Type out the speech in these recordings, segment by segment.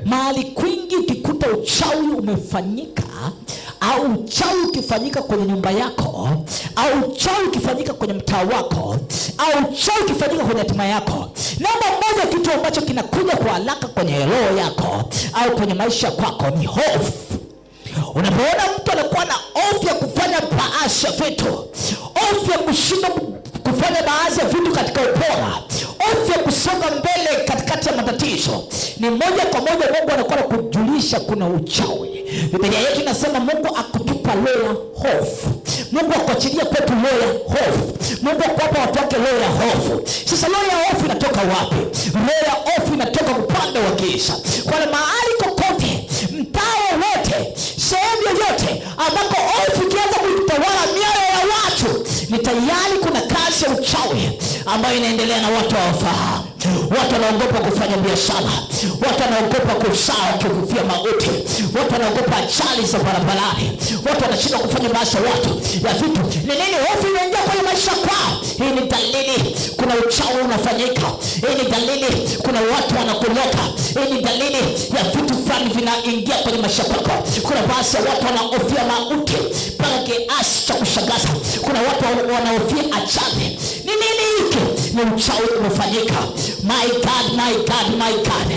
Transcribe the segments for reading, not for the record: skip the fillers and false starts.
Mahali kwingi ukikuta uchawi umefanyika, au uchawi ukifanyika kwenye nyumba yako, au uchawi ukifanyika kwenye mtaa wako, au uchawi ukifanyika kwenye hatima yako, namba moja kitu ambacho kinakuja kwa haraka kwenye roho yako au kwenye maisha kwako ni hofu. Unapoona mtu anakuwa na hofu ya kufanya baadhi ya vitu, hofu ya kushinda kufanya baadhi ya vitu katika ubora, hofu ya kusonga mbele katikati ya matatizo, ni moja kwa moja Mungu anakuwa kujulisha kuna uchawi. Biblia yetu inasema Mungu akutupa roho ya hofu. Mungu akuachilia kwetu roho ya hofu. Mungu akuwapa watu wake roho ya hofu. Sasa roho ya hofu inatoka wapi? Roho ya hofu inatoka upande wa giza. Kwa mahali kokote, mtaa wote, sehemu yoyote ambako hofu ikianza kutawala mioyo ya watu, ni tayari kuna kazi ya uchawi ambayo inaendelea na watu hawafahamu. Watu wanaogopa kufanya biashara, watu wanaogopa kuzaa kufia mauti, watu wanaogopa ajali za barabarani, watu wanashindwa kufanya maisha watu ya vitu. Ni nini? Hofu inaingia kwenye maisha kwao. Hii ni dalili kuna uchawi unafanyika. Hii ni dalili kuna watu wanakuloka. Hii ni dalili ya vitu fulani vinaingia kwenye maisha kwako. Kuna baadhi ya watu wanahofia mauti mpaka kiasi cha kushangaza. Kuna watu wanahofia ajali. Ni nini hiki? Ni uchawi umefanyika. My God, my God, my God.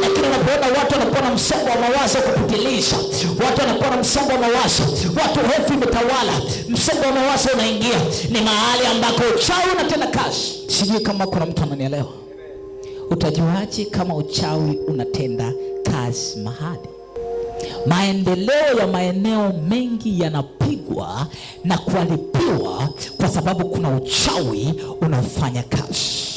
Lakini unapoona watu wanakuwa na msongo wa mawazo kupitiliza, watu wanakuwa na msongo wa mawazo, watu hofu imetawala, msongo wa mawazo unaingia, ni mahali ambako uchawi unatenda kazi. Sijui kama kuna mtu ananielewa. Utajuaje kama uchawi unatenda kazi mahali? Maendeleo ya maeneo mengi yanapigwa na kuharibiwa kwa sababu kuna uchawi unafanya kazi.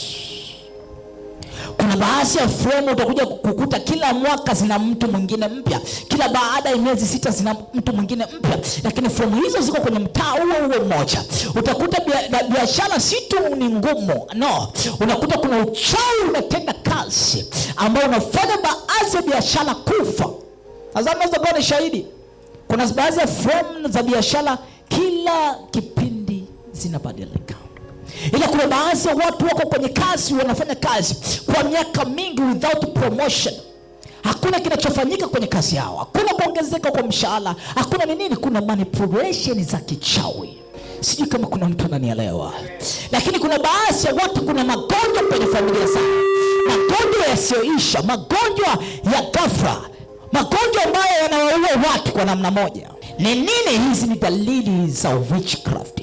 Kuna baadhi ya fremu utakuja kukuta kila mwaka zina mtu mwingine mpya, kila baada ya miezi 6 zina mtu mwingine mpya, lakini fremu hizo ziko kwenye mtaa huo mmoja. Utakuta biashara si tu ni ngumu, no, unakuta kuna uchawi unatenda kazi ambao unafanya baadhi ya biashara kufa. Nadhani unaweza kuwa ni shahidi. Kuna baadhi ya fremu za biashara kila kipindi zinabadilika. Ila kuna baadhi ya watu wako kwenye kazi, wanafanya kazi kwa miaka mingi without promotion. Hakuna kinachofanyika kwenye kazi yao, hakuna kuongezeka kwa mshahara, hakuna nini, kuna manipulation za kichawi. Sijui kama kuna mtu ananielewa. Lakini kuna baadhi ya watu, kuna magonjwa kwenye familia zao, magonjwa yasiyoisha, magonjwa ya ghafla, magonjwa ambayo yanawaua watu kwa namna moja. Ni nini? Hizi ni dalili za witchcraft.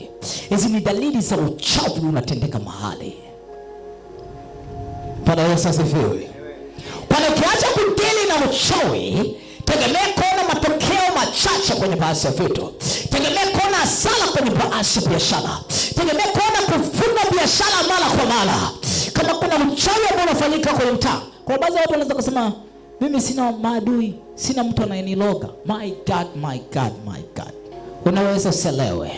Hizi ni dalili za uchawi unatendeka mahali. Bwana Yesu asifiwe. Kwa ukiacha kudili na uchawi, tegemea kuona matokeo machache kwenye baadhi ya vitu. Tegemea kuona hasara kwenye baadhi ya biashara. Tegemea kuona kuvuna biashara mara kwa mara. Kama kuna uchawi ambao unafanyika kwenye mtaa. Kwa baadhi ya watu wanaweza kusema, mimi sina maadui, sina mtu anayeniloga. My God, my God, my God. Unaweza usielewe.